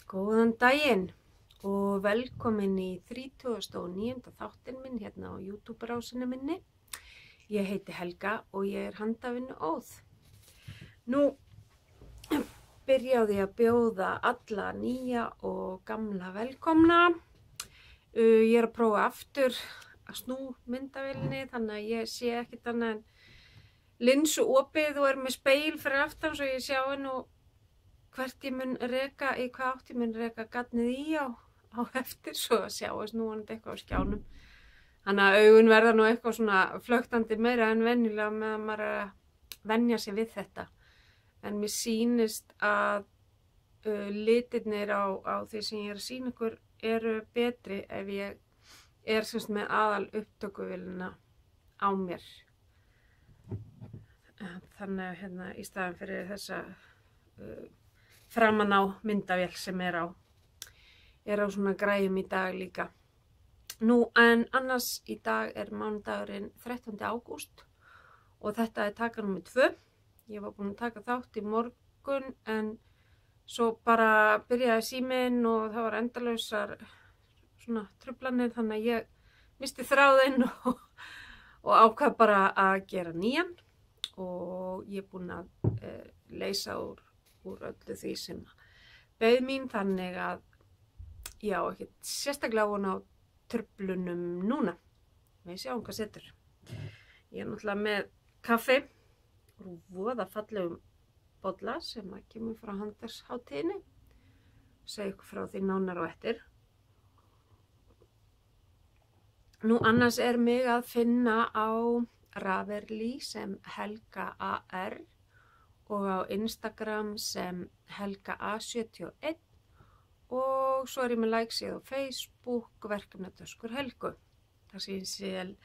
Góðan daginn og velkomin í 39. þáttinn minn hérna á YouTube-rásinu minni. Ég heiti Helga og ég er handavinnu Óð. Nú byrja á því að bjóða alla nýja og gamla velkomna. Ég er að prófa aftur að snú myndavélinni þannig að ég sé ekkert annað en linsu opið og er með speil fyrir aftan svo ég sjá nú hvert ég mun reka, í hvað átt ég mun reka gatnið í á eftir svo að sjáast nú eitthvað á skjánum. Þannig að augun verða nú eitthvað svona flöktandi meira en venjulega meðan maður er að venja sig við þetta. En mér sýnist að litirnir á því sem ég er að sýna ykkur eru betri ef ég er semst með aðal upptökuvélina á mér. Þannig að hérna í staðan fyrir þessa framan á myndavél sem er á svona græjum í dag líka. Nú en annars í dag er mánudagurinn 13. ágúst og þetta er taka númer 2. Ég var búin að taka þátt í morgun en svo bara byrjaði síminn og það var endalausar svona truflanir þannig að ég misti þráðinn og ákvað bara að gera nýjan og ég er búin að leysa úr öllu því sem beið mín þannig að ég á ekkert sérstaklega von á truflunum núna. Við sjáum hvað setur. Ég er náttúrulega með kaffi og voða fallegum bolla sem að kemur frá Handarshátíðinni. Segja ykkur frá því nánar á eftir. Nú annars er mig að finna á Ravelli sem Helga AR og á Instagram sem Helga A71 og svo er ég með læksíðu á Facebook verkefnatöskur Helgu. Það sem ég sé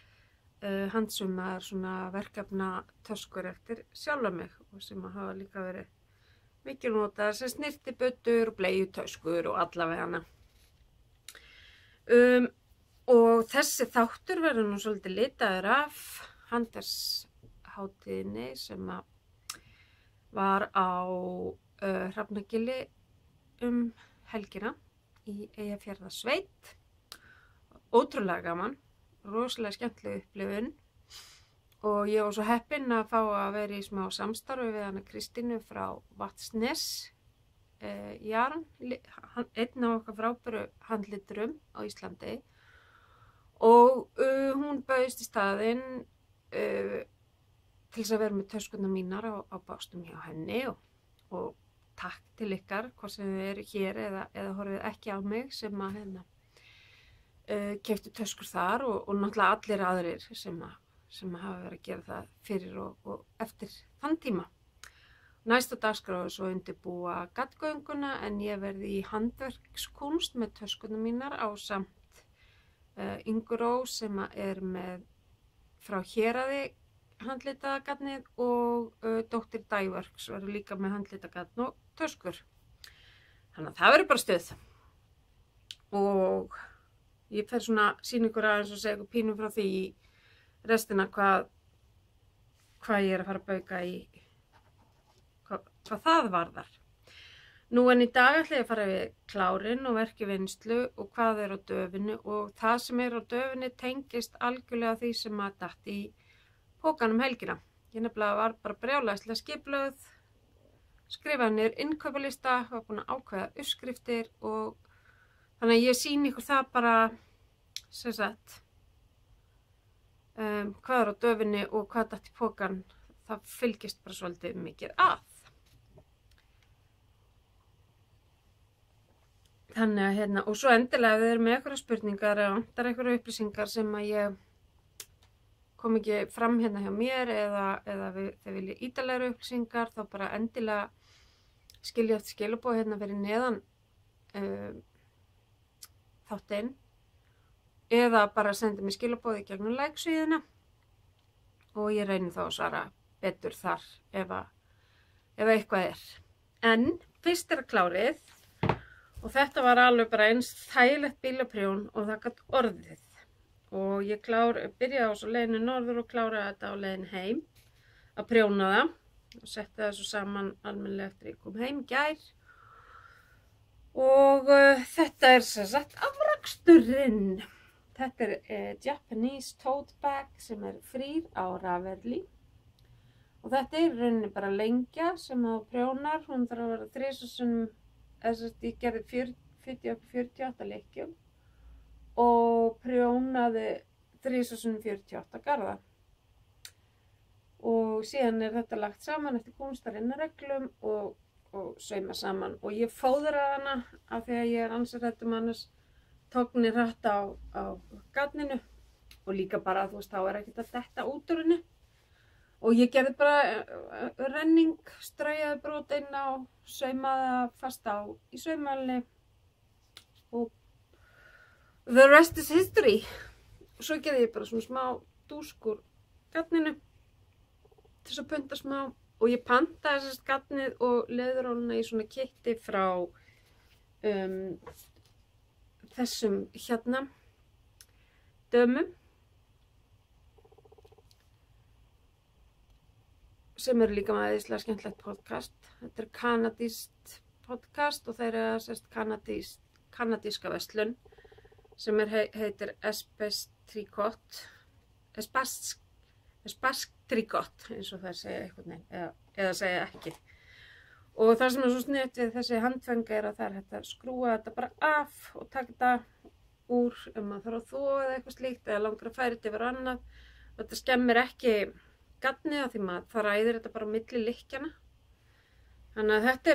handsumar svona verkefnatöskur eftir sjálfa mig og sem að hafa líka verið mikil notaðar sem snyrtibuttur og bleiutöskur og allavega hana. Og þessi þáttur verður nú svolítið litaður af Handarshátíðinni sem að var á Hrafnagili helgina í Eyjafjarðarsveit. Ótrúlega gaman, rosalega skemmtileg upplifun og ég var svo heppin að fá að vera í smá samstarfi við hana Kristínu frá Vatnsnes Jarn, einn af okkar frábæru handliturum á Íslandi og hún bauðst í staðinn til þess að vera með töskuna mínar á bástum hjá henni og takk til ykkar, hvort sem þið eru hér eða horfið ekki á mig sem að keyptu töskur þar og náttúrulega allir aðrir sem hafa verið að gera það fyrir og eftir þann tíma. Næst á dagskrá er svo undirbúa gatgönguna en ég verði í handverkskunst með töskuna mínar ásamt Inguró sem er með frá Héraði handlitagatnið og dóttir Dæverks verður líka með handlitagatn og töskur. Þannig að það verður bara stuð. Og ég fer svona sýna ykkur aðeins og segja ykkur pínu frá því í restina hvað ég er að fara að bauka í hvað það varðar. Nú en í dag ætla ég að fara við klárinn og verkjavinnslu og hvað er á döfinni og það sem er á döfinni tengist algjörlega því sem að datt í pókan helgina. Ég nefnilega var bara brjálæðislega skipulögð, skrifaði niður innkaupalista, var búin að ákveða uppskriftir og þannig að ég sýni ykkur það bara sem sagt hvað er á döfinni og hvað datt í pókan. Það fylgist bara svolítið mikið að. Þannig að hérna, og svo endilega ef þið eru með einhverja spurningar eða vantar einhverja upplýsingar sem að ég kom ekki fram hérna hjá mér eða þið viljið ítarlegri upplýsingar þá bara endilega skilja eftir skilaboð hérna fyrir neðan þáttinn eða bara sendi mér skilaboð í gegnum læksíðuna og ég reyni þá að svara betur þar ef eitthvað er. En fyrst er að klárið og þetta var alveg bara eins þægilegt bílaprjón og það gat orðið. Og ég byrjaði á svo leiðinu norður og kláraði þetta á leiðinu heim að prjóna það og setti það svo saman almennilega eftir ég kom heim í gær Og þetta sem sagt afraksturinn. Þetta Japanese tote bag sem frýr á Ravelli. Og þetta í rauninni bara lengja sem á prjónar. Hún þarf að vera 3 sinnum, ég gerði 48 leikjum og prjónaði 3 sinnum 48 garða. Og síðan þetta lagt saman eftir kúnstarinnareglum og sauma saman. Og ég fóðraði hana af því að ég ansi hrædd annars tóknir hratt á garninu. Og líka bara, þú veist, þá ekkert að detta út úr henni. Og ég gerði bara renning, straujaði brot inn á, saumaði fast á í saumalni. Og the rest is history. Og svo gerði ég bara svona smá dúsk úr garninu til þess að punta smá. Og ég pantaði þessast garnið og leðuróluna í svona kitti frá þessum hérna dömum sem líka með æðislega skemmtilegt podcast. Þetta kanadískt podcast og þeir sérst kanadíska verslun sem heitir Espace Tricot, Espace Tricot eins og þær segja einhvern veginn eða segja ekki. Og það sem svo sniðugt við þessi handfenga að það hægt að skrúa þetta bara af og taka þetta úr maður þarf að þvo eða eitthvað slíkt eða langar að færa þetta yfir annað. Þetta skemmir ekki garnið af því maður það ræðir þetta bara á milli lykkjana. Þannig að þetta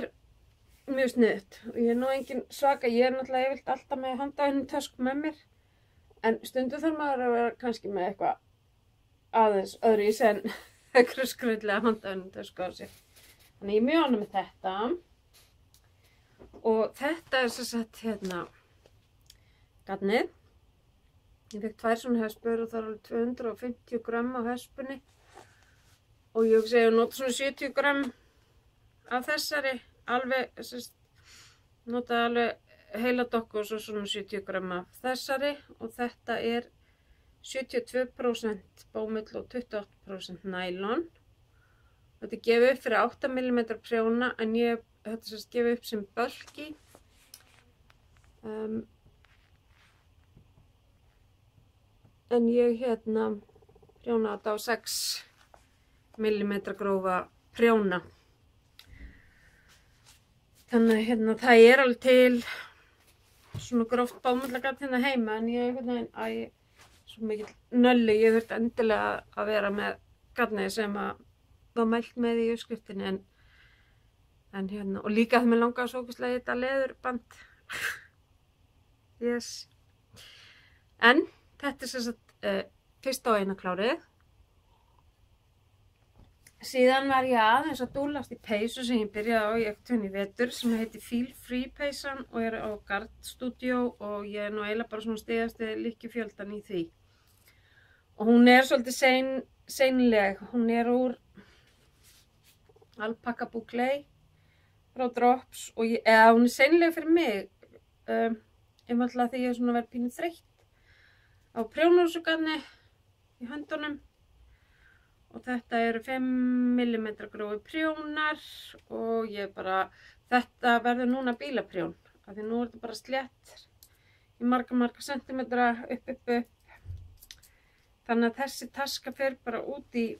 mjög sniðugt og ég nú engin svaka, ég náttúrulega yfirleitt alltaf með handavinnum tösku með mér en stundum þarf maður að vera kannski með eitthvað aðeins öðru í sen eitthvað skröldlega handavinnum tösku á sig. Þannig ég er mjög ánægð með þetta og þetta sem sagt hérna garnið. Ég fekk 2 svona hespur og það alveg 250 grömm á hespunni og ég hugsa ég nota svona 70 grömm af þessari alveg, notaði alveg heila dokku og svo svona 70 grömm af þessari og þetta 72% bómull og 28% nælon. Þetta gefið upp fyrir 8 mm prjóna en ég þetta gefið upp sem bölki. En ég hérna prjóna þetta á 6 mm grófa prjóna. Þannig hérna það alveg til svona gróft bómullagat hérna heima en ég einhvern svo mikill nölli, ég þurfti endilega að vera með garnið sem að var mælt með í uppskriftinni en hérna og líka það mér langaði svo ógeðslega í þetta leðurband. Yes. En þetta sem sagt fyrsta og eina klárið. Síðan var ég aðeins að dúllast í peysu sem ég byrjaði á í einhvern vetur sem heitir Feel Free peysan og á Gard Studio og ég nú eiginlega bara svona stigasti lykkjufjöldan í því. Og hún svolítið seinleg, hún úr Alpaca Boucle frá Drops og hún seinleg fyrir mig einfaldlega því ég svona verið pínu þreytt á prjónarsugarni í höndunum og þetta eru 5 mm grófi prjónar og ég bara þetta verður núna bílaprjón af því nú þetta bara slétt í marga sentimetra upp þannig að þessi taska fer bara út í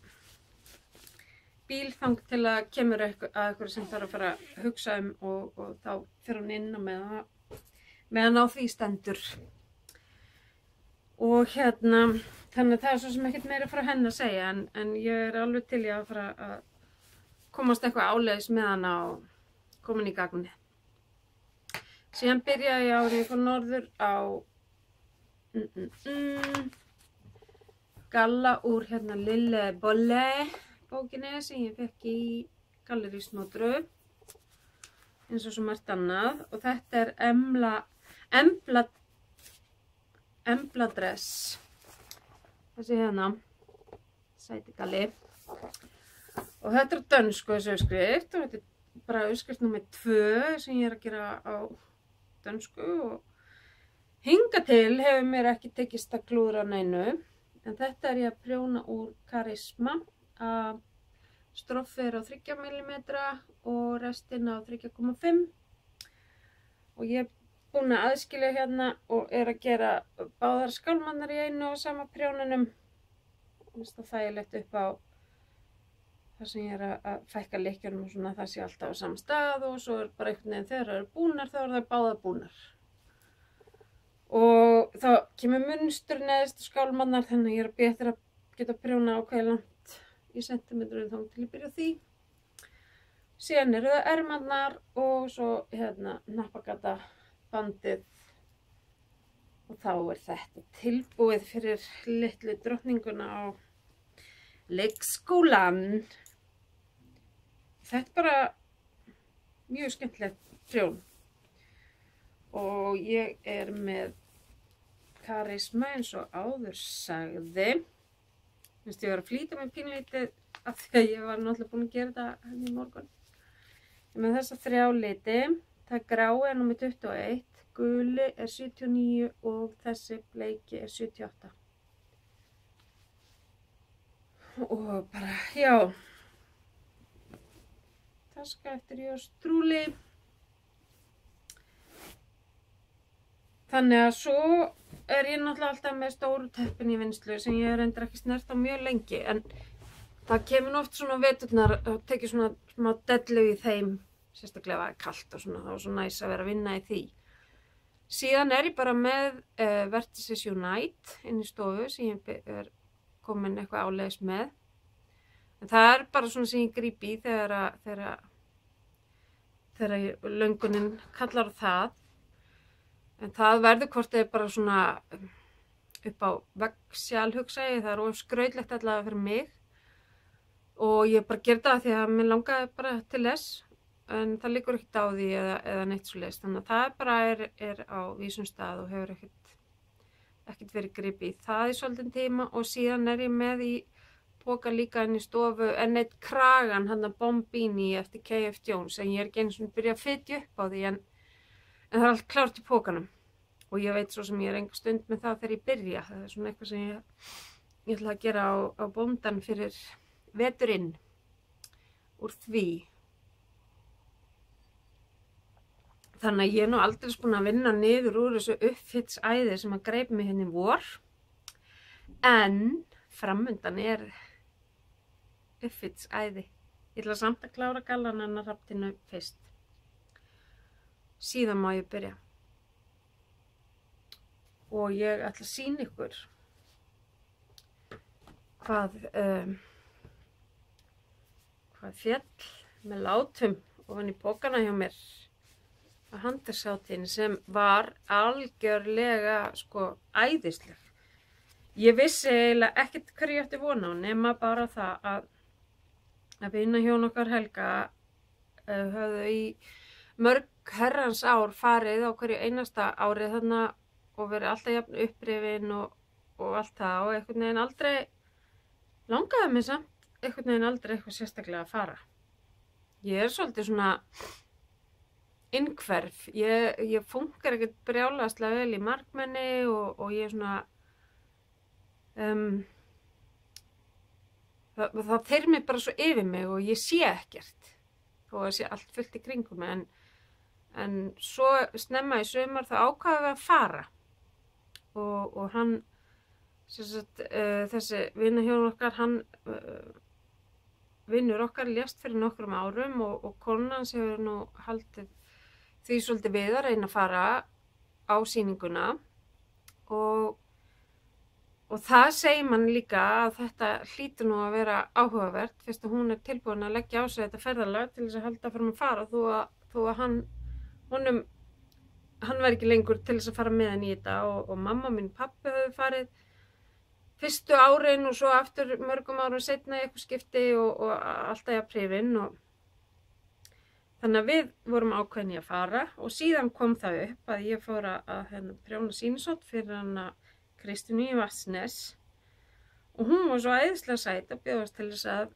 bíl þang til að kemur að eitthvað sem þarf að fara að hugsa og þá fyrir hún inn og meðan á því stendur. Og hérna, þannig að það svo sem ekkert meira frá henni að segja en ég alveg til ég að fara að komast eitthvað áleiðis með hana og komin í gagnið. Síðan byrjaði ég árið frá norður á galla úr hérna Lille Bolle bókinni sem ég fekk í Gallerí Snodru eins og svo margt annað og þetta Embla-dress þessi hérna sætigalli og þetta dönsku þessi uppskrift og þetta bara uppskrift númer 2 sem ég að gera á dönsku og hinga til hefur mér ekki tekist að klúðra neinu en þetta ég að prjóna úr Karisma að stroffið á 3 mm og restin á 3,5 og ég er búin að aðskilja hérna og er að gera báðar skálmannar í einu og sama prjónunum. Það er þægilegt upp á þar sem ég er að fækka lykkjunum og svona, það sé alltaf á sama stað og svo er bara einhvern veginn þegar það eru búnar þá eru það báðar búnar. Og þá kemur munstur neðst skálmannar þannig að ég er að betra að geta prjóna ákveðið langt í sentimetrum þá til ég byrja á því. Síðan eru það ermarnar og svo hérna hnappagata bandið og þá er þetta tilbúið fyrir litlu drottninguna á leikskólan. Þetta er bara mjög skemmtilegt prjón og ég er með karisma eins og áður sagði. Ég var að flýta mig pínlítið af því að ég var náttúrulega búin að gera þetta hérna í morgun. Ég er með þessa 3 liti. Það grái er númer 21, guli er 79 og þessi bleiki er 78. Og bara, já, taska eftir Jóstrúli. Þannig að svo er ég náttúrulega alltaf með stóru teppin í vinnslu sem ég reyndar ekki snert á mjög lengi, en það kemur oft svona veturnar og tekið svona smá dellu í þeim, sérstaklega ef það er kalt og svona, þá er svo næs að vera að vinna í því. Síðan er ég bara með Vertices Unite inn í stofu sem ég er komin eitthvað áleiðis með. En það er bara svona sem ég gríp í þegar löngunin kallar á það. En það verður hvort það er bara svona upp á veggsjál hugsa ég, það er of skrautlegt allavega fyrir mig. Og ég bara gerði það því að mér langaði bara til þess, en það liggur ekkert á því eða neitt svoleiðis. Þannig að það bara er á vísum stað og hefur ekkert verið gripið í það í svolítinn tíma. Og síðan er ég með í poka líka inn í stofu enn eitt kragan, hann að Bombini eftir K.F. Jones, en ég er ekki einu svona byrjað að fitja upp á því, en það er allt klárt í pókanum og ég veit svo sem ég er enga stund með það þegar ég byrja. Það er svona eitthvað sem ég ætla að gera á bóndan fyrir veturinn úr því. Þannig að ég er nú aldrei búin að vinna niður úr þessu uppfitsæði sem að greip mig henni vor. En framundan er uppfitsæði. Ég ætla samt að klára gallan hennar Hrafntinu fyrst. Síðan má ég byrja. Og ég ætla að sýna ykkur hvað féll með látum ofan í pókana hjá mér á handverkshátíðinni sem var algjörlega sko æðisleg. Ég vissi eiginlega ekkert hverju ég átti von á nema bara það að vinahjón okkar Helga höfðu í mörg herrans ár farið á hverju einasta árið þarna og verið alltaf jafn upprifin og allt það og einhvern veginn aldrei langaði mig samt einhvern veginn aldrei eitthvað sérstaklega að fara. Ég er svolítið svona innhverf. Ég funkar ekkert brjálæðislega vel í markmenni og ég er svona það þyrmir bara svo yfir mig og ég sé ekkert þó að sé allt fullt í kringum mig, en svo snemma í sumar þá ákváðum við að fara og hann þessi vinahjón okkar, hann vinnur okkar lést fyrir nokkrum árum og konan hans hefur nú haldið því svolítið við að reyna að fara á sýninguna og það segir mann líka að þetta hlýtur nú að vera áhugavert fyrst að hún er tilbúin að leggja á sig þetta ferðalag til þess að halda fram að fara þó að hann var ekki lengur til þess að fara með henni í þetta og mamma mín og pabbi höfðu farið fyrstu árin og svo aftur mörgum árum seinna í eitthvað skipti og alltaf í aprifin og þannig að við vorum ákveðin í að fara og síðan kom það upp að ég fór að prjóna sýnisótt fyrir hana Kristínu í Vatnsnes og hún var svo æðislega sæt að bjóðast til þess að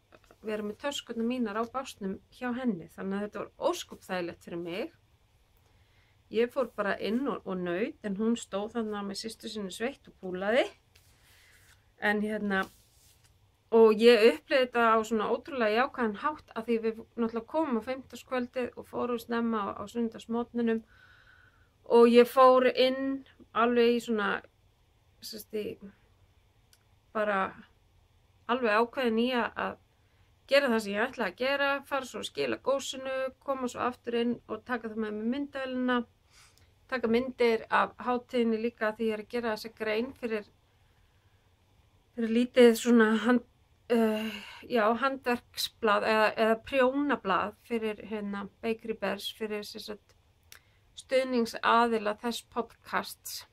vera með töskurnar mínar á básnum hjá henni, þannig að þetta var óskup þægilegt fyrir mig. Ég fór bara inn og naut, en hún stóð þarna með systur sinni sveitt og púlaði. En og ég upplifði þetta á svona ótrúlega jákvæðan hátt að því við náttúrulega komum á fimmtudagskvöldið og fórum snemma á sunnudagsmorgninum og ég fór inn alveg í svona, bara alveg ákveðin í að gera það sem ég ætlaði að gera, fara svo að skila gósinu, koma svo aftur inn og taka það með mig myndavélina, taka myndir af hátíðinni líka því ég er að gera þessa grein fyrir lítið svona handverksblað eða prjónablað fyrir Bakery Bears, fyrir stuðningsaðila þess podcasts,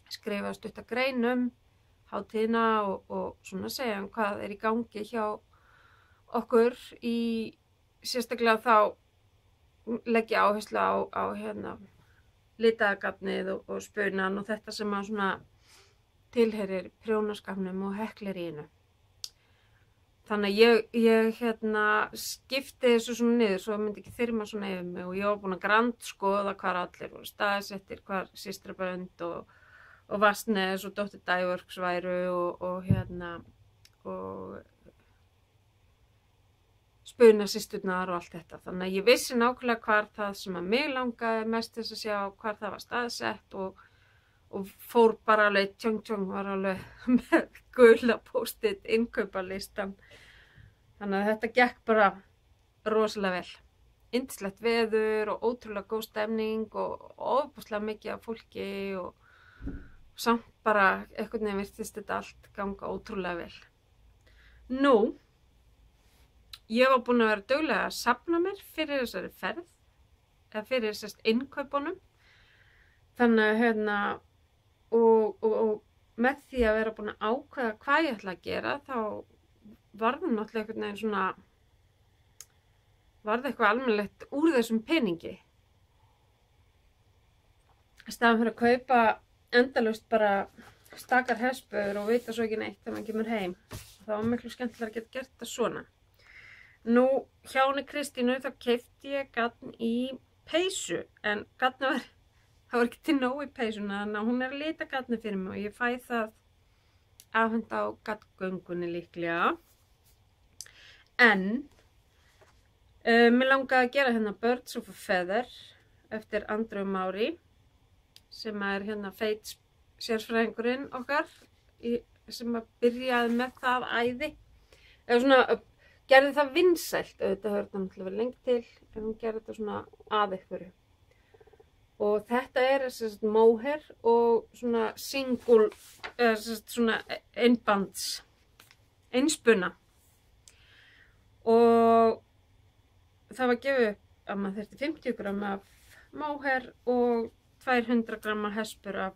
skrifa stutta grein hátíðina og svona segja hvað er í gangi hjá okkur sérstaklega þá leggja áherslu á litaða garnið og spunan og þetta sem að svona tilheyrir prjónaskapnum og heklaríinu. Þannig að ég skipti þessu svona niður svo myndi ekki þyrma svona yfir mig og ég var búin að grandskoða hvar allir voru staðsettir, hvar Systrabönd og Vatnsnes og Dóttir Dævorks væru og spunasysturnar og allt þetta. Þannig að ég vissi nákvæmlega hvar það sem að mig langaði mest þess að sjá hvar það var staðsett og fór bara alveg tjong var alveg með gula post-it innkaupalistan. Þannig að þetta gekk bara rosalega vel. Yndislegt veður og ótrúlega góð stemning og ofboðslega mikið af fólki og samt bara einhvern veginn virtist þetta allt ganga ótrúlega vel. Nú, ég var búin að vera duglega að safna mér fyrir þessari ferð, eða fyrir innkaupunum. Þannig að og með því að vera búin að ákveða hvað ég ætla að gera, þá varði náttúrulega einhvern veginn svona, varði eitthvað almennilegt úr þessum peningi. Í staðan fyrir að kaupa endalaust bara stakar hespur og vita svo ekki neitt þegar maður kemur heim. Það var miklu skemmtilega að geta gert það svona. Nú, hjá henni Kristínu þá keypti ég garn í peysu, en garnið það var ekki til nóg í peysuna, þannig að hún er að lita garnið fyrir mig og ég fæ það afhent á garngöngunni líklega. En mér langaði að gera Birds of a Feather eftir Andreu Mári, sem er feit sérfræðingurinn okkar, sem að byrjaði með það æði, eða svona gerði það vinsælt, auðvitað höfði það náttúrulega verið lengi til, en hún gerði þetta svona að einhverju. Og þetta er mohair og svona single, svona einspuna. Og það var gefið upp að maður þurfti 50 gram af mohair og 200 gram hespur af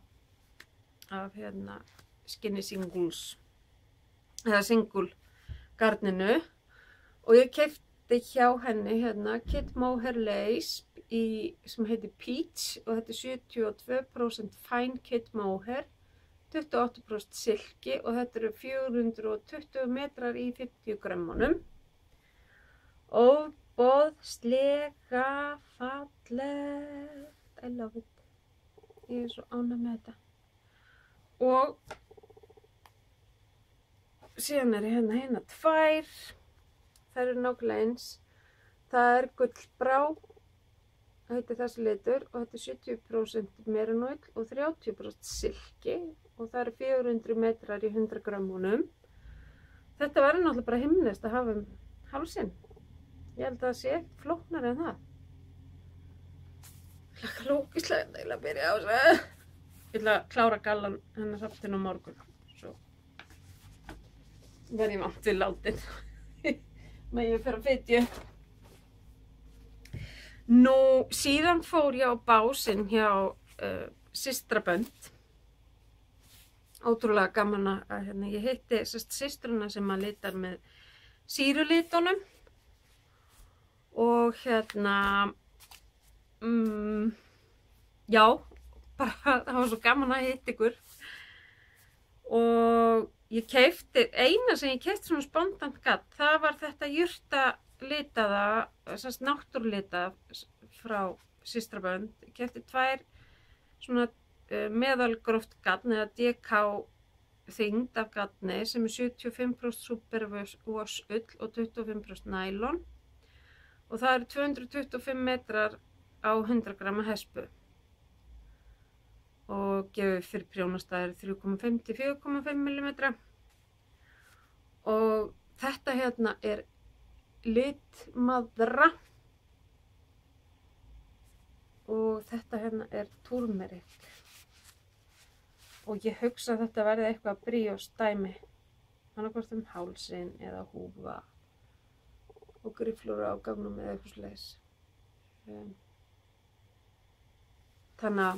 skinny singles, eða single garninu. Og ég keypti hjá henni Kit Mohair Lace sem heitir Peach og þetta er 72% fine Kit Mohair, 28% silki og þetta eru 420 metrar í 50 grammunum. Óboðslega fallegt, I love it. Ég er svo ánægð með þetta. Og síðan er hérna tvær. Það eru nákvæmlega eins. Það er gullbrá, það heitir þessi litur og þetta er 70% meranóll og 30% silki og það eru 400 metrar í 100 grammunum. Þetta verður náttúrulega bara himnest að hafa hálsinn. Ég held að það sé ekkert flóknara en það. Ég hlakka lókislega til að byrja á þessu. Ég ætla að klára gallan hennar Hrafntinn á morgun. Svo verð ég vant við látin. Men ég fer að fitja. Nú, síðan fór ég á básinn hjá Systrabönd. Ótrúlega gaman að ég hitti systruna sem að litar með sýrulitunum. Og já, bara það var svo gaman að hitta ykkur. Og ég keypti, eina sem ég keypti svona spontant garn, það var þetta jurtalitaða, náttúrulitað frá Systrabönd. Ég keypti 2 svona meðalgróft garn eða DK þyngd af garni sem er 75% superwash ull og 25% nælon. Og það eru 225 metrar á 100 grama hespu. og gefið fyrir prjónastæður 3,5 til 4,5 mm. Og þetta hérna er litmaðra og þetta hérna er túrmerik. Og ég hugsa að þetta verði eitthvað bríósdæmi, annarkvort hálsinn eða húfa og grifflur á gáfnum eða eitthvað svoleiðis. Þannig að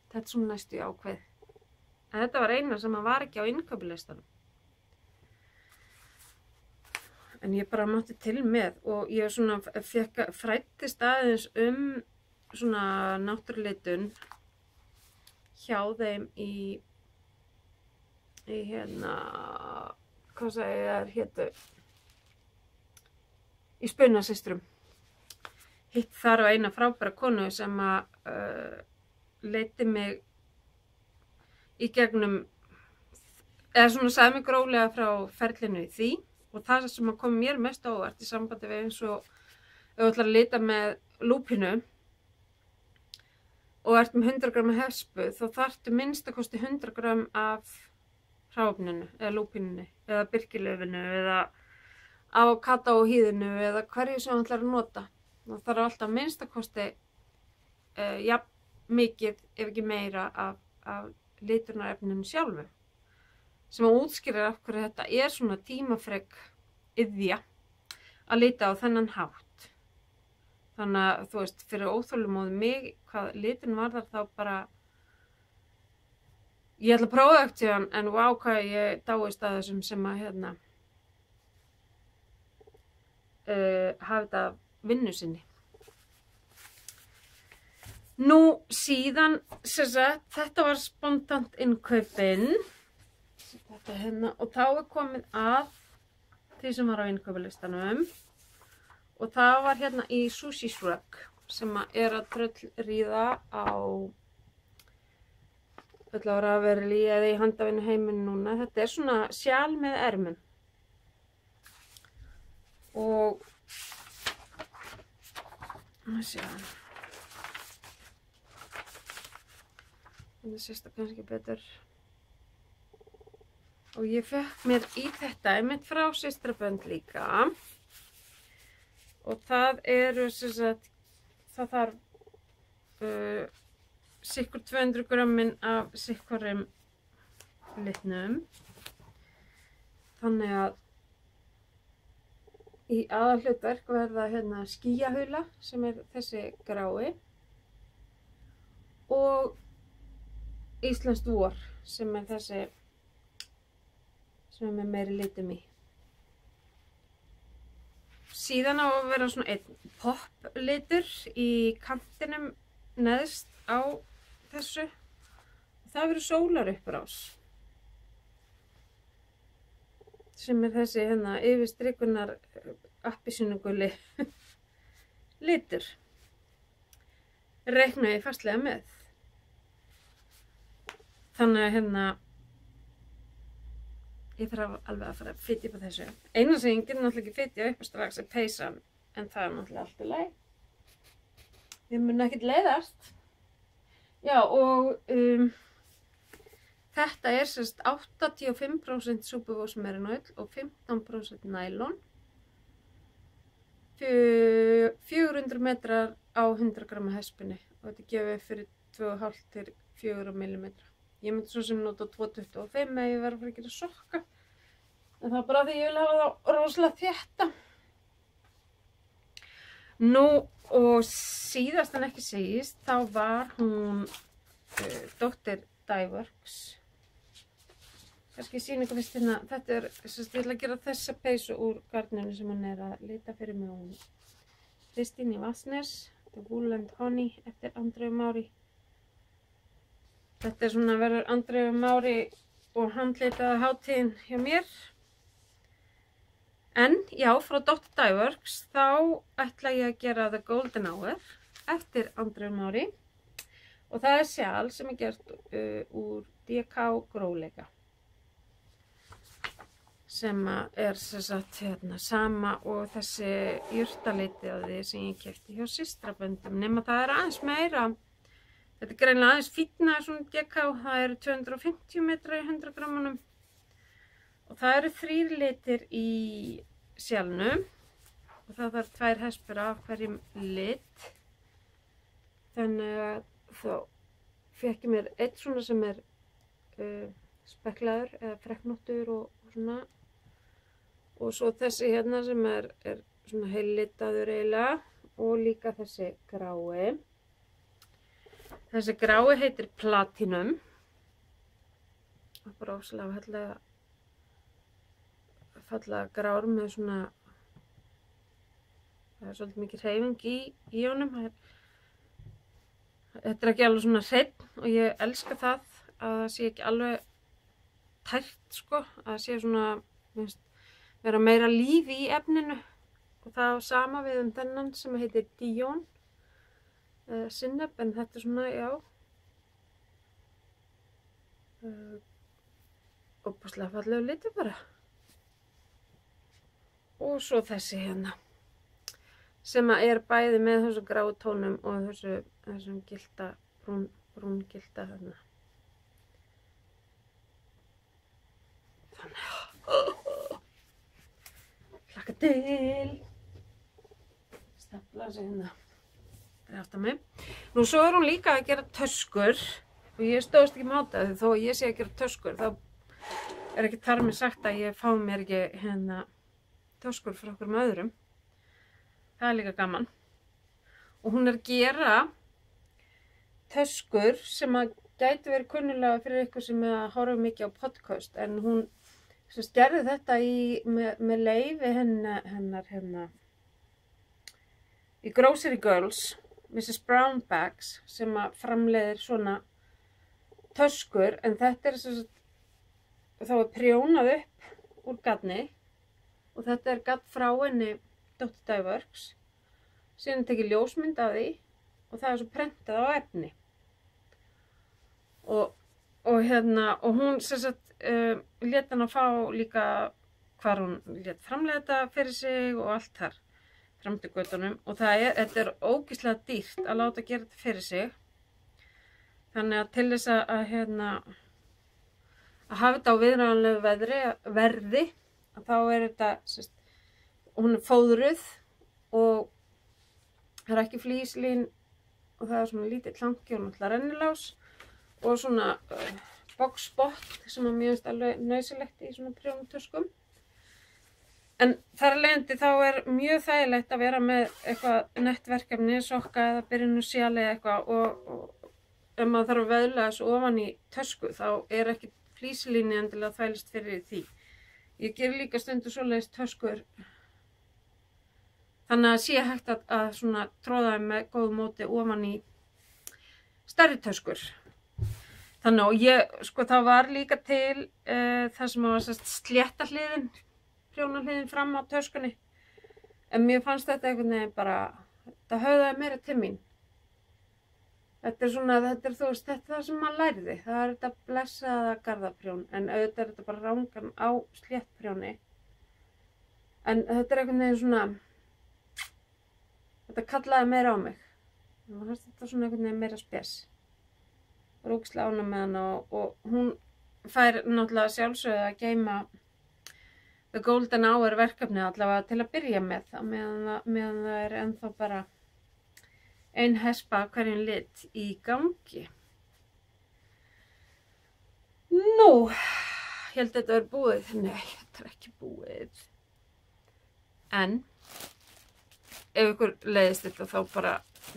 þetta er svona næstu ákveð. En þetta var eina sem var ekki á innkaupalistanum. En ég bara mátti til með og ég svona fræddist aðeins svona náttúruleitun hjá þeim í hérna, hvað sagði ég hétu? Í Spunasystrum. Hitt þar á eina frábæra konu sem leiddi mig í gegnum, eða svona sagði mig gróflega frá ferlinu í því. Og það sem kom mér mest á óvart í sambandi við eins og ef þú ætlar að lita með lúpínu og ert með 100 g hespu, þá þarftu minnst að kosti 100 g af hráefninu eða lúpínunni eða birkilaufinu eða avókadóhýðinu eða hverju sem þú ætlar að nota. Það þarf alltaf minnst að kosti jafn mikið ef ekki meira af litunarefninu sjálfu. Sem að útskýra af hverju þetta er svona tímafrek iðja að lita á þennan hátt. Þannig að þú veist, fyrir óþolinmóði mig, hvað litin varðar þá bara, ég ætla að prófa eftir hann, en vá hvað ég dáist að þessum sem að hafa þetta vinnu sinni. Nú síðan, þetta var spontant innkaupin. Þetta hérna, og þá er komið að því sem var á innkaupalistanum og það var hérna í Sushi Shrug sem er að tröllríða á öll á rafverli eða í handavinnu heiminn núna. Þetta er svona sjal með ermum og að sjá þetta sést það kannski betur. Og ég fekk mér í þetta einmitt frá systrabönd líka. Og það eru það þarf sikkur 200 g af sikkurum litnum. Þannig að í aðalhlutverk verða hérna skýjahula sem er þessi grái og íslenskt vor sem er þessi sem er meiri litum í. Síðan á að vera svona einn poplitur í kantinum neðst á þessu. Það verður sólarupprás. Sem er þessi hérna yfirstrikunar appelsínuguli litur. Reikna ég fastlega með. Þannig að hérna ég þarf alveg að fara að flytja upp á þessu. Eina sem ég get náttúrulega ekki flytja upp strax er peysan, en það er náttúrulega allt í lagi. Við munum ekkert leiðast. Já, og þetta er 85% súpuvósmerinóll og 15% nælon. 400 metrar á 100 g hespinni og þetta gefið fyrir 2,5 til 4 mm. Ég myndi svo sem nota 2,25 ef ég verður að fara að gera sokka. En það er bara því ég vil hafa þá rosalega þétta. Nú og síðast en ekki segist, þá var hún Dr. Dyeworks. Kannski sýna ykkur fyrst hérna, þetta er, ég ætla að gera þessa peysu úr garninu sem hún er að lita fyrir mig. Hún Kristín í Vassnes, The Wool and Honey eftir Andreu Mári. Þetta er svona verður Andreu Mári og handlitaða hátíðin hjá mér. En já, frá Dr. Dyeworks þá ætla ég að gera The Golden Hour eftir Andreu Mári. Og það er sjal sem er gert úr DK gróleika. Sem er hérna, sama og þessi jurtaleiti á því sem ég keypti hjá systraböndum. Nema það er aðeins meira Þetta er greinilega aðeins fínna svona GK, það eru 250 metrar í 100 grammunum. Og það eru 3 litir í sjálfnum og það þarf 2 hespur af hverjum lit. Þannig að þá fékk ég mér eitt svona sem er speklaður eða frekknóttur og svona. Og svo þessi hérna sem er svona heillitaður eiginlega og líka þessi grái. Þessi grái heitir Platinum. Það er bara ofsalega fallega grár með svona, það er svolítið mikið hreyfing í honum. Þetta er ekki alveg svona hreinn og ég elska það að það sé ekki alveg tært sko, að það sé svona, vera meira líf í efninu og það á sama við þennan sem heitir Dijon sinnep, en þetta er svona, já, óbúslega fallegu litur bara. Og svo þessi hérna sem er bæði með þessu gráu tónum og þessum gilda, brún gilda þarna. Þannig hlakka til. Stafla sig hérna fyrir aftan mig. Nú svo er hún líka að gera töskur og ég stóðst ekki máta því þó að ég sé að gera töskur þá er ekki þar með sagt að ég fá mér ekki hérna töskur frá okkur með öðrum. Það er líka gaman. Og hún er að gera töskur sem að gæti verið kunnulega fyrir ykkur sem að horfa mikið á podcast, en hún gerði þetta með leyfi hennar í Grocery Girls, Mrs. Brown Bags, sem að framleiðir svona töskur, en þetta er þá er prjónað upp úr gatni og þetta er gatt frá henni Dr. Dyeworks, síðan tekið ljósmynd af því og það er svo prentað á efni. Og hún lét hann að fá líka hvar hún lét framleiða þetta fyrir sig og allt þar fram til göttunum, og þetta er ógeðslega dýrt að láta gera þetta fyrir sig. Þannig að til þess að hafa þetta á viðráðanlegu verði, að þá er þetta, hún er fóðruð og það er ekki flíslín og það er svona lítið hlangi og náttúrulega rennilás og svona boxspott sem er mjög alveg nauðsynlegt í svona prjónatöskum. En þar af leiðandi þá er mjög þægilegt að vera með eitthvað nettverkefni, sokka eða byrjunusjali eða eitthvað, og ef maður þarf að veðla þessu ofan í tösku þá er ekki flíslíni endilega þvælist fyrir því. Ég ger líka stundu svoleiðis töskur þannig að sé hægt að svona tróða þeim með góðu móti ofan í stærri töskur. Þannig að það var líka til það sem var slétta hliðin, prjónahliðin fram á töskunni. En mér fannst þetta einhvern veginn bara, þetta höfðaði meira til mín. Þetta er það sem maður lærði. Það er þetta blessaða garðaprjón, en auðvitað er þetta bara rangan á sléttprjóni. En þetta er einhvern veginn svona, þetta kallaði meira á mig. Mér fannst þetta svona einhvern veginn meira spes. Það var ógeðslega ánægð með hana og hún fær náttúrulega sjálfsögðu að geyma The Golden Hour verkefni allavega til að byrja með það, meðan það er ennþá bara ein hespa hverjum lit í gangi. Nú, ég held að þetta er búið. Nei, þetta er ekki búið. En ef ykkur leiðist þetta þá bara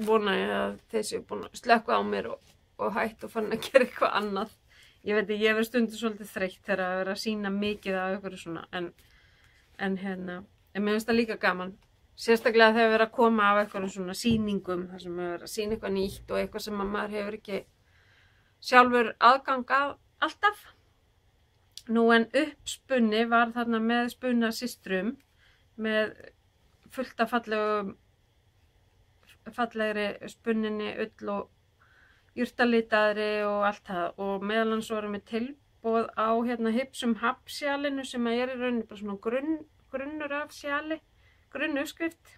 vona ég að þeir séu búin að slökkva á mér og hætt og fann að gera eitthvað annað. Ég veit að ég verið stundu svolítið þreytt þegar að vera að sýna mikið af ykkur svona, en mér finnst það líka gaman. Sérstaklega þegar við erum að koma af eitthvað svona sýningum, þar sem við erum að sýna eitthvað nýtt og eitthvað sem maður hefur ekki sjálfur aðgang að alltaf. Nú en uppspunni var þarna með spunasystrum, með fullt af fallegri spunninni, ull og jurtalitaðri og allt það. Og meðal annars vorum við tilboð á Hipsum Hab sjalinu sem er í rauninni bara svona grunnur af sjali. Grunnuppskrift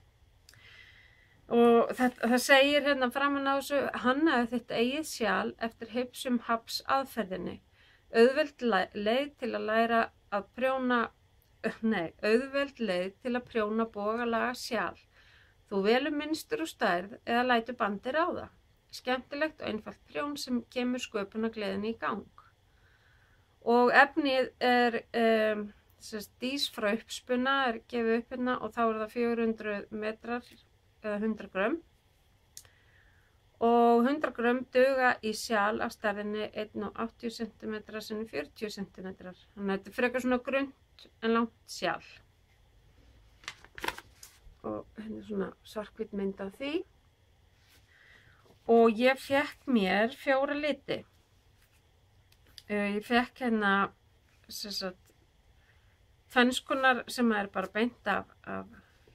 Og það segir hérna framan á þessu, hannaði þitt eigið sjal eftir Hipsum Haps aðferðinni. Auðveld leið til að læra að prjóna, auðveld leið til að prjóna bogalaga sjal. Þú velur mynstur og stærð eða lætur bandir á það. Skemmtilegt og einfalt prjón sem kemur sköpunargleðinni í gang. Og efnið er dís frá uppspuna, er gefið upp hérna og þá er það 400 metrar eða 100 grömm. Og 100 grömm duga í sjal af stærðinni 1,80 cm x 40 cm. Þannig að þetta er frekar svona grunnt en langt sjal. Og hérna er svona svarthvít mynd af því. Og ég fekk mér 4 liti. Ég fekk hérna tvennskonar sem er bara beint af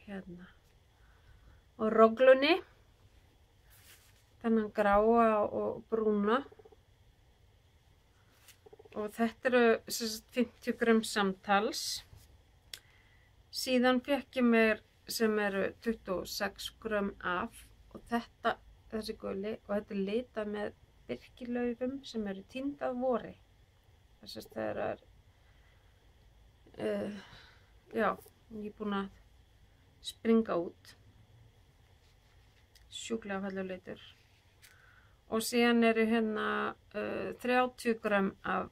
hérna og roglunni, þennan gráa og brúna. Og þetta eru 50 grömm samtals. Síðan fekk ég mér sem eru 26 grömm af og þessi guli og þetta er litað með birkilaufum sem eru tínd að vori. Þess að það er já, ég er búin að springa út. Sjúklega fallegur litur. Og síðan eru hérna 30 grömm af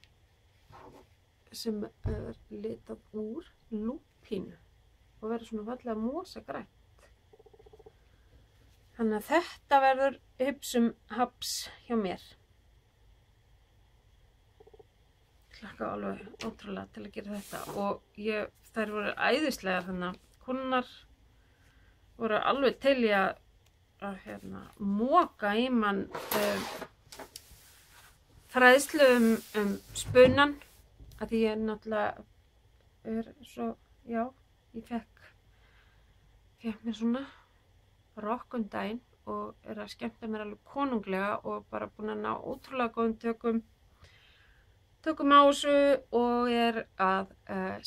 sem er litað úr lúpínu og verður svona fallega mosagrænt. Þannig að þetta verður Hipsum Haps hjá mér. Hlakka alveg ótrúlega til að gera þetta og þær voru æðislega þannig að konurnar voru alveg til í að moka í mann fræðslu spunan að því ég náttúrulega er svo, já, ég fekk mér svona rokk daginn og er að skemmta mér alveg konunglega og bara búin að ná ótrúlega góðum tökum á þessu og er að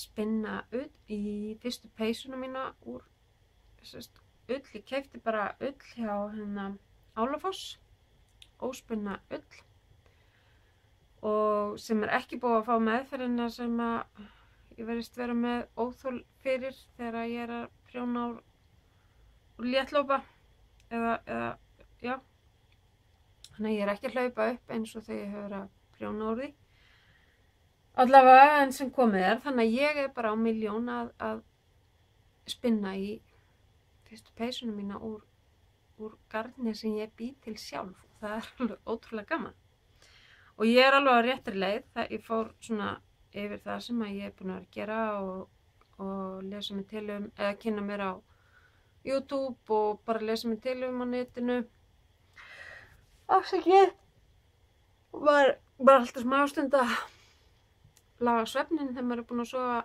spinna ull í fyrstu peysuna mína úr ull. Ég keypti bara ull hjá hérna Álafoss, óspunna ull og sem er ekki búið að fá meðferðina sem að ég verðist vera með óþol fyrir þegar ég er að prjóna úr léttlópa eða já, þannig að ég er ekki að hlaupa upp eins og þegar ég hefur að prjóna úr því allavega en sem komið er, þannig að ég er bara á milljón að spinna í fyrstu peysunum mína úr garni sem ég bý til sjálf og það er alveg ótrúlega gaman og ég er alveg á réttri leið það ég fór svona yfir það sem að ég er búin að gera og lesa mig til eða kynna mér á YouTube og bara lesa mig til á netinu. Afsakið var bara alltaf smástund að laga svefnin þegar maður er búin að sofa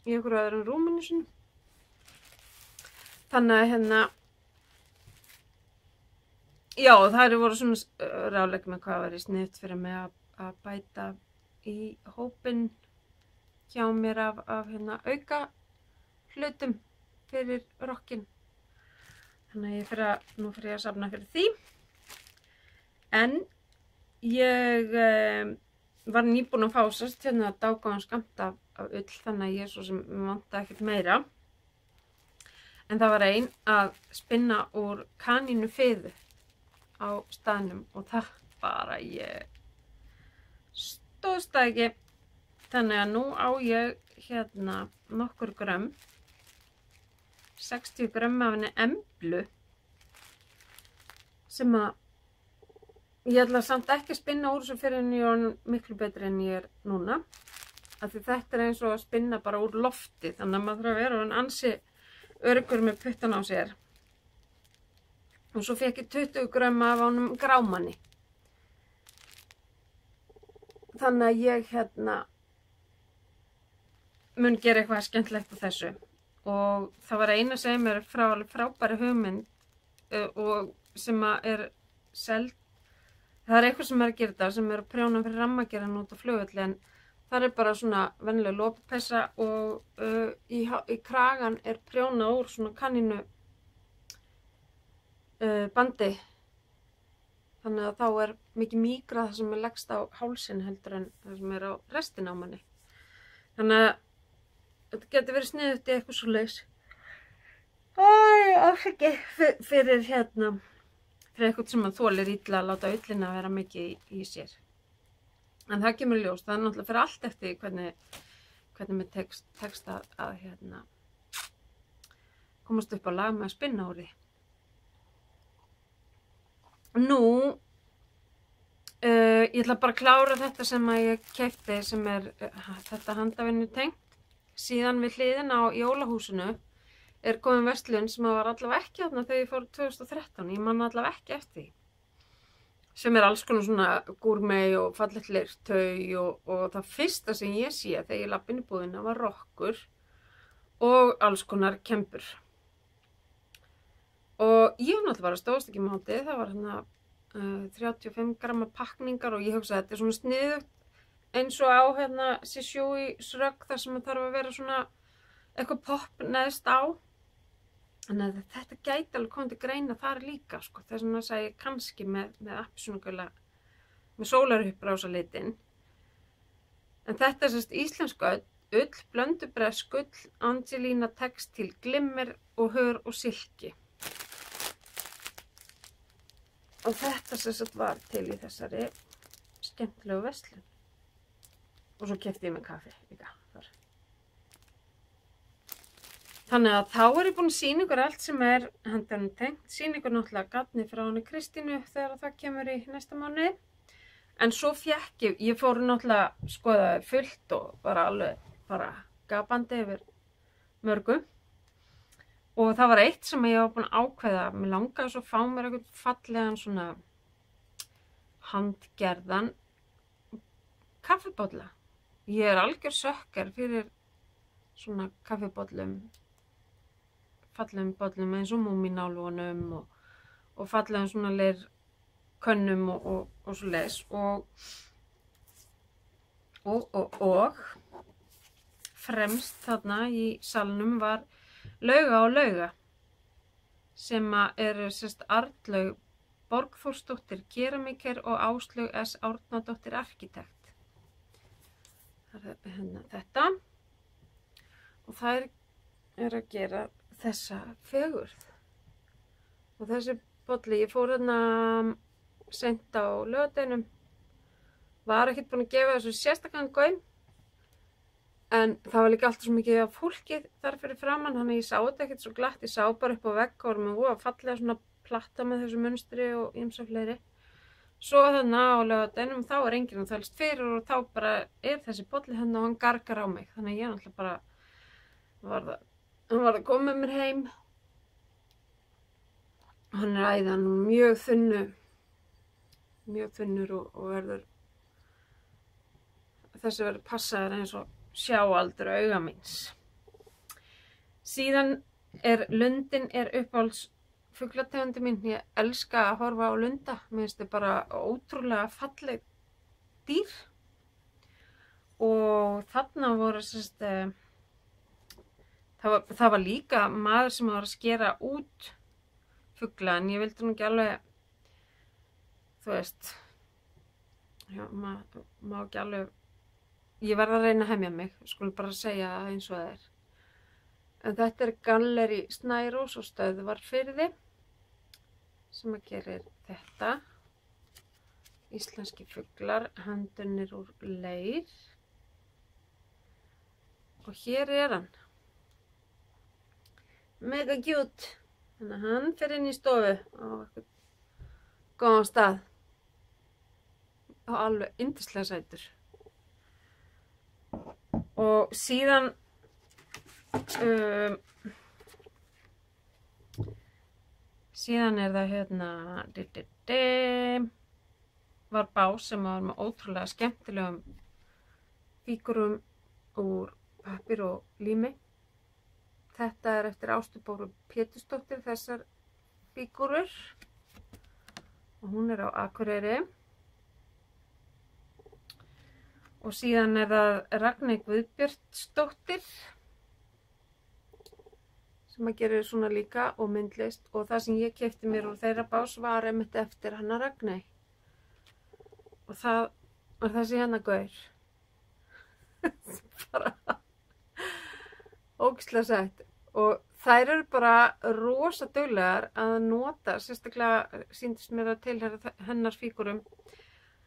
í einhverju öðrum rúminu sinu. Þannig að hérna, já það voru svona ráðlegg með hvað væri sniðugt fyrir mig að bæta í hópinn hjá mér af hérna auka hlutum fyrir rokkinn. Þannig að nú fyrir ég að safna fyrir því. En ég var nýbúin að fá hérna dágóðan skammt af ull þannig að ég svo sem vantaði ekkert meira. En það var ein að spinna úr kanínu fiðu á staðnum og það bara ég stóðst það ekki. Þannig að nú á ég hérna nokkur grömm, 60 grömm af henni emblu sem að ég ætla samt ekki að spinna úr þessu fyrir en ég er miklu betri en ég er núna. Af því þetta er eins og að spinna bara úr lofti þannig að maður þarf að vera ansi öruggur með puttan á sér og svo fekk ég 20 grömm af honum grámanni þannig að ég hérna mun gera eitthvað skemmtilegt á þessu og það var eina sem er frábæri hugmynd og sem er seld það er eitthvað sem er að gera þetta sem er að prjóna fyrir rammagerðan út á flugvelli en það er bara svona venjuleg lopapeysa og í kragan er prjónað úr svona kanínu bandi. Þannig að þá er mikið mýgra það sem er leggst á hálsinn heldur en það sem er á restina á manni. Þannig að þetta getur verið sniðugt í eitthvað svoleiðis. Afsakið fyrir eitthvað sem að þolir illa að láta ullina vera mikið í sér. En það kemur ljós, það er náttúrulega fyrir allt eftir hvernig mér tekst að komast upp á lag með að spinna úr því. Nú, ég ætla bara að klára þetta sem að ég keypti sem er þetta handavinnu tengt. Síðan við hliðina á jólahúsinu er komin verslun sem var allavega ekki þarna þegar ég fór 2013. Ég man allavega ekki eftir því. Sem er alls konar svona gourmet og fallegt leirtau og það fyrsta sem ég sé þegar ég labba inn í búðina var rokkur og alls konar kembur. Og ég var náttúrulega bara stóðst ekki mátið, það var 35 gramma pakningar og ég hugsaði að þetta er svona sniðugt eins og á Shishui srögg þar sem það þarf að vera svona eitthvað popp neðst á. Þannig að þetta gæti alveg komið til greina þar líka, sko. Þess vegna sagði ég kannski með appelsínugula, með sólarupprásar litinn. En þetta er sérst íslensk ull, blöndubreskull, Angelina textil, glimmer og hör og silki. Og þetta sérst var til í þessari skemmtilegu verslun. Og svo keypti ég með kaffi líka þar. Þannig að þá er ég búin að sýna ykkur allt sem er handanum tengt. Sýna ykkur náttúrulega gatni frá henni Kristínu þegar það kemur í næsta mánuði. En svo fékk ég fór náttúrulega skoðaði fullt og bara gapandi yfir mörgu. Og það var eitt sem ég var búin að ákveða. Mér langaði svo að fá mér eitthvað fallegan svona handgerðan kaffibolla. Ég er algjör sökkar fyrir svona kaffibollum. Fallegum bollum eins og múmínálfunum og fallegum svona leirkönnum og svoleiðis og fremst þarna í salnum var Lauga og Lauga sem eru sérst Arnlaug Borgþórsdóttir keramíker og Áslaug S. Árnadóttir arkitekt. Það er þetta og það er að gera þessa fegurð. Og þessi bolli, ég fór seint á laugardeginum, var ekkert búin að gefa þessu sérstakann gaum, en það var líka alltaf svo mikið af fólki þar fyrir framann, þannig að ég sá þetta ekkert svo glatt, ég sá bara upp á vegg og var með fallega svona platta með þessu munstri og ýmsa fleiri. Svo þarna á laugardeginum þá er enginn að þælst fyrir og þá bara er þessi bolli og hann gargar á mig, þannig að ég náttúrulega bara hann var að koma með mér heim. Hann er æðan mjög þunnur og verður þessi verður passaður eins og sjáaldur auga míns. Síðan lundin uppáhalds fuglategundi mín. Ég elska að horfa á lunda. Mér finnst þetta bara ótrúlega falleg dýr. Og þarna voru það var líka maður sem var að skera út fugla, en ég vildi nú ekki alveg, þú veist, já, má ekki alveg, ég verð að reyna að hemja mig, skulum bara segja það eins og það er. En þetta er Gallerí Snærós og Stöðvarfirði sem að gerir þetta. Íslenski fuglar, handunir úr leir. Og hér er hann. Mega cute. Þannig að hann fer inn í stofu á eitthvað góðan stað. Og alveg yndislega sætur. Og síðan er það var bás sem var með ótrúlega skemmtilegum fígurum úr pappír og lími. Þetta er eftir Ástu Bóru Pétursdóttir, þessar fígúrur. Og hún er á Akureyri. Og síðan er það Ragney Guðbjörnsdóttir sem að gera svona líka og myndlist og það sem ég keypti mér úr þeirra bás var einmitt eftir Hanna Ragney og það var þessi hérna gaur bara ógeðslega sætt og þær eru bara rosa duglegar að nota, sérstaklega sýndist mér að tilheyra hennar fígúrum,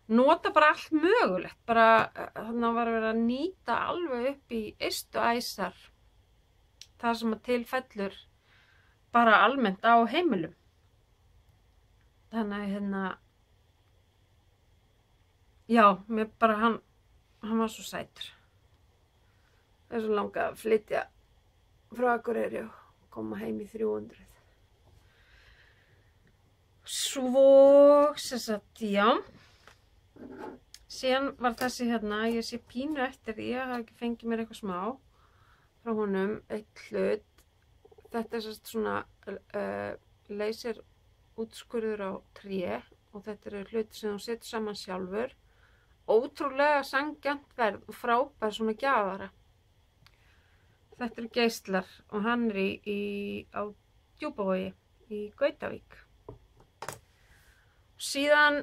nota bara allt mögulegt, bara þannig var verið að nýta alveg upp í ystu æsar það sem að tilfellur bara almennt á heimilum. Þannig að hérna, já, mér bara hann var svo sætur. Það er svo langað að flytja frá Akureyri og koma heim í 300. Svo, sem sagt, já. Síðan var þessi hérna, ég sé pínu eftir því, ég hafi ekki fengið mér eitthvað smá frá honum, eitt hlut. Þetta er svona leysir útskurður á tré og þetta eru hluti sem þú setur saman sjálfur. Ótrúlega sanngjarnt verð og frábær svona gjafara. Þetta eru geislar og hann er á Djúpavogi í Gautavík. Síðan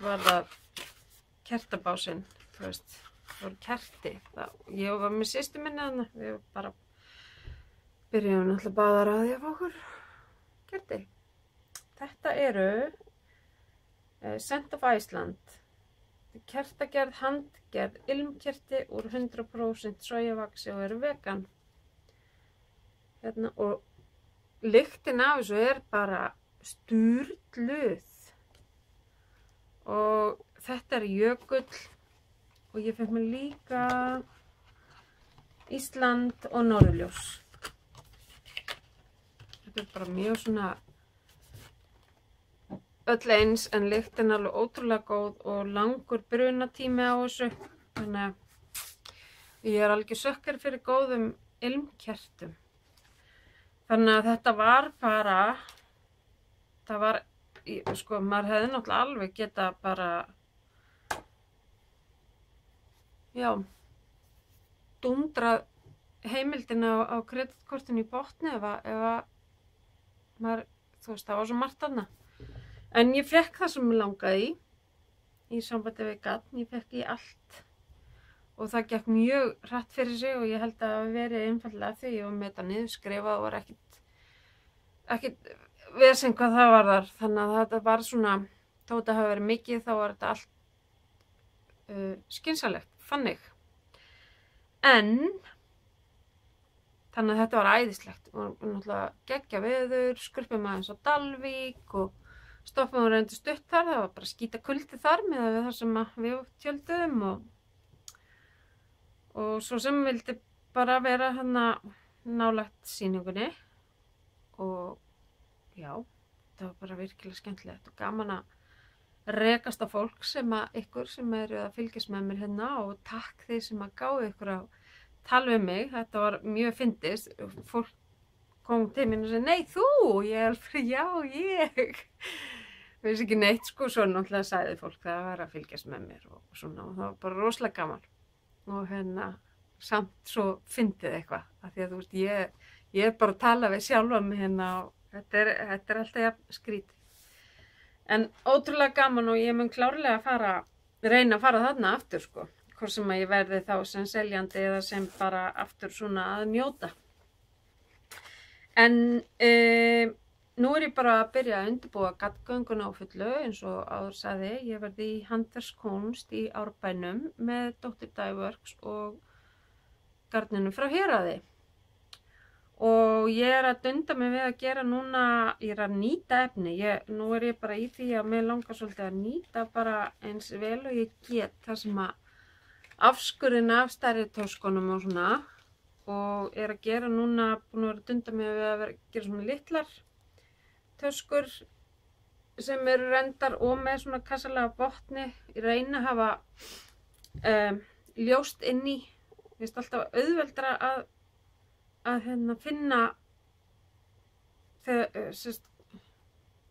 var það kertabásinn, þú veist, það voru kerti. Ég var með systur minni þarna, við bara byrjuðum náttúrulega báðar að því að fá okkur kerti. Þetta eru Scent of Iceland, kertagerð, handgerð, ilmkerti úr 100% sojavaxi og eru vegan. Hérna, og lyktin af þessu er bara sturluð. Og þetta er jökull og ég fekk mér líka Ísland og norðurljós. Þetta er bara mjög svona öll eins en lyktin alveg ótrúlega góð og langur brunatími á þessu. Þannig að ég er alveg sökkar fyrir góðum ilmkertum. Þannig að þetta var bara, það var, sko, maður hefði náttúrulega alveg geta bara, já, dundrað heimildina á kreditkortinu í botni ef að maður, þú veist, það var svo margt þarna. En ég fekk það sem ég langaði í sambandi við gatn, ég fekk í allt og það gekk mjög hratt fyrir sig og ég held að það hafi verið einfallega því ég var með þetta niðurskrifað og var ekkit vesen hvað það var þar, þannig að þetta var svona, þó þetta hafi verið mikið þá var þetta allt skynsamlegt, þannig. En þannig að þetta var æðislegt og náttúrulega geggja veður, skrupum aðeins á Dalvík og stoppum og reyndi stutt þar, það var bara skíta kuldi þar með það sem við tjöldum og svo sem vildi bara vera hana nálægt sýningunni og já, það var bara virkilega skemmtilegt og gaman að rekast á fólk sem eru að fylgjast með mér hérna og takk þeir sem að gáðu ykkur að tala um mig, þetta var mjög fyndist, fólk kom til mín og segi, nei þú, ég alveg, já ég, veist ekki neitt sko, svo náttúrulega sagði fólk það að vera að fylgjast með mér og svona og það var bara rosalega gaman og hérna samt svo fyndið eitthvað, af því að þú veist, ég er bara að tala við sjálfa mig hérna og þetta er alltaf jafn skrítið. En ótrúlega gaman og ég mun klárlega reyna að fara þarna aftur sko, hvort sem að ég verði þá sem seljandi eða sem bara aftur svona að njóta. En nú er ég bara að byrja að undirbúa gaddgönguna á fullu eins og áður sagði, ég verði í handverkskunst í Árbænum með Dr. Dyeworks og garninu frá Héraði. Og ég er að dunda mig við að gera núna, ég er að nýta efni, nú er ég bara í því að mér langar svolítið að nýta bara eins vel og ég get það sem að afskurðin af stærri töskunum og svona og er að gera núna, búin að vera að dunda mig við að gera svona litlar töskur sem eru reyndar og með svona kassalega botni, ég reyna að hafa ljóst inn í, ég veist alltaf auðveldra að finna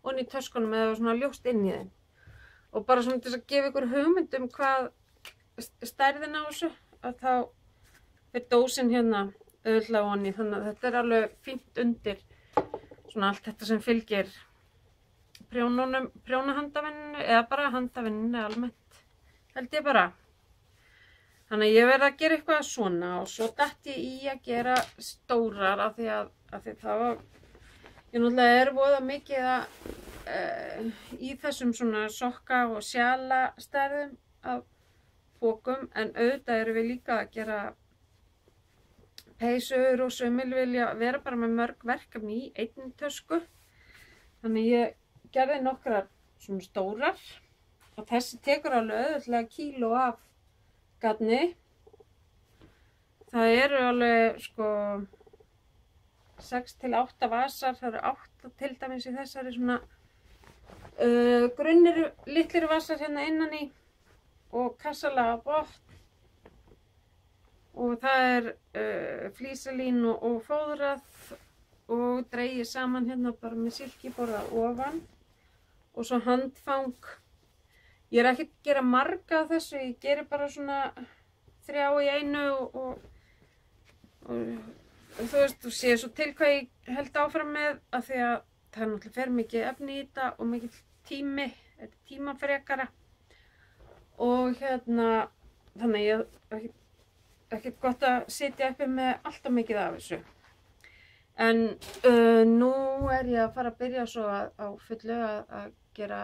onni í töskunum eða svona ljóst inn í þeim og bara svona til að gefa ykkur hugmynd hvað stærðin á þessu að þá fyrir dósin hérna auðvitað honni, þannig að þetta alveg fínt undir svona allt þetta sem fylgir prjónahandavinninu eða bara handavinninu almennt, held ég bara. Þannig að ég verði að gera eitthvað svona og svo datt ég í að gera stórar af því það var, ég náttúrulega voða mikið í þessum svona sokka og sjala stærðum af pokum, en auðvitað erum við líka að gera peysur og sumil vilja vera bara með mörg verkefni í einni tösku. Þannig ég gerði nokkrar svona stórar og þessi tekur alveg auðvitað kíló af garni. Það eru alveg sko 6 til 8 vasar, það eru 8 til dæmis í þessari svona grunnir litlir vasar hérna innan í og kassalaga botn. Og það flísalín og fóðrað og dregið saman hérna bara með silkiborða ofan og svo handfang. Ég er ekki að gera marga af þessu, ég gerir bara svona 3 í einu og þú veist, þú séu svo til hvað ég held áfram með af því að það náttúrulega fer mikið efni í þetta og mikið tími, þetta er tímafrekara og hérna, þannig ég ekkert gott að sitja uppi með alltaf mikið af þessu. En nú er ég að fara að byrja svo á fullu að gera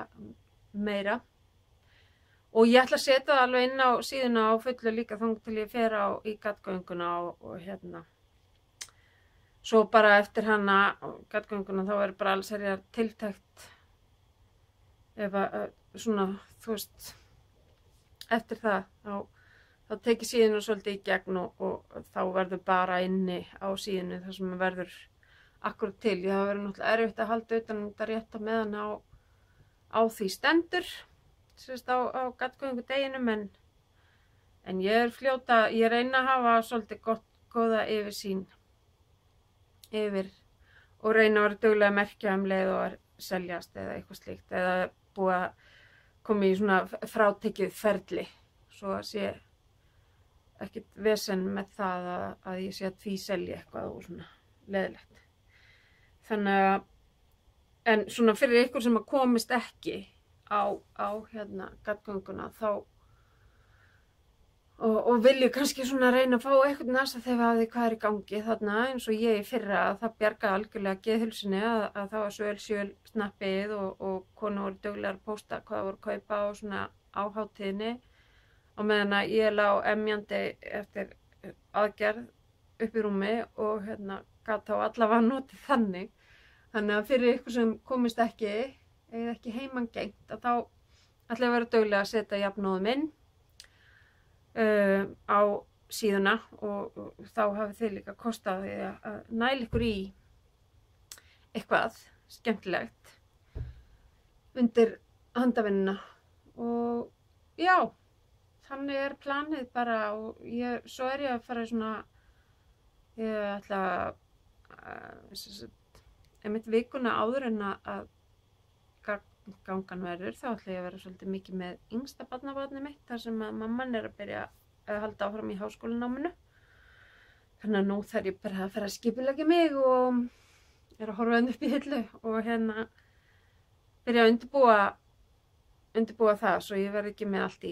meira. Og ég ætla að setja það alveg inn á síðuna á fullu líka þangað til ég fer í gatgönguna og hérna. Svo bara eftir hana gatgönguna þá er bara alls herjar tiltækt ef að svona, þú veist, eftir það þá tekið síðuna svolítið í gegn og þá verður bara inni á síðunu þar sem verður akkurat til. Það verður náttúrulega erfitt að halda utan þetta rétt á meðan á því stendur. Sérst á gatgöngudeginum en ég reyna að hafa svolítið góða yfirsýn yfir og reyna að vera duglega að merkja leið og að seljast eða eitthvað slíkt eða búið að koma í svona frátekið ferli svo að sé ekkert vesen með það að ég sé að því selja eitthvað og svona leiðilegt. Þannig að, en svona fyrir ykkur sem að komist ekki á hérna gatgönguna þá og vilju kannski svona reyna að fá eitthvað næsta þegar að því hvað í gangi þarna eins og ég í fyrra að það bjargaði algjörlega geðhilsunni að það var söl snappið og konur voru duglegar að pósta hvað voru að kaupa og svona á hátíðinni og meðan að ég lá emjandi eftir aðgerð upp í rúmi og hérna gat þá allavega notið þannig að fyrir ykkur sem komist ekki eða ekki heimangengt að þá ætla ég að vera duglega að setja jafnóðum inn á síðuna og þá hafið þið líka kostað að næla ykkur í eitthvað skemmtilegt undir handavinnuna og já, þannig er planið bara og svo er ég að fara svona, ég ætla einmitt vikuna áður en að gangan verður, þá ætla ég að vera svolítið mikið með yngsta barnabarnið mitt þar sem að mamman er að byrja að halda áfram í háskólanáminu. Þannig að nú þarf ég bara að fara að skipuleggja mig og er að horfa henni upp í hillu og hérna byrja að undirbúa það svo ég verð ekki með allt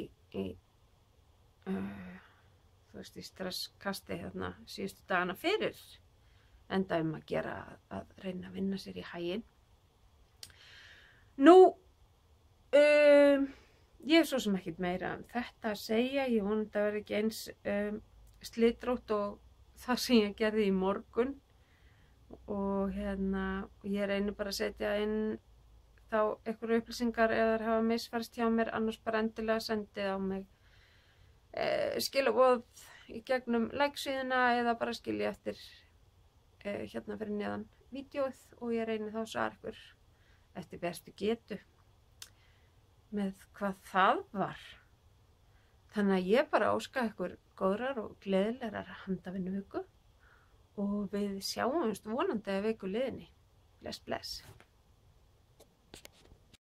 þú veist, í stresskasti hérna síðustu dagana fyrir enda að gera að reyna að vinna sér í haginn. Nú, ég svo sem ekkert meira þetta að segja, ég vona að það verði ekki eins slitrótt og það sem ég gerði í morgun og hérna, ég reyni bara að setja inn þá einhverju upplýsingar eða þær hafa misfarist hjá mér, annars bara endilega sendið á mig skilaboð í gegnum like-síðuna eða bara skilja eftir hérna fyrir neðan vídeóið og ég reyni þá að svara ykkur eftir bestu getu með hvað það var. Þannig að ég bara óska ykkur góðrar og gleðilegar handavinnuviku og við sjáumst vonandi að viku liðinni. Bless, bless.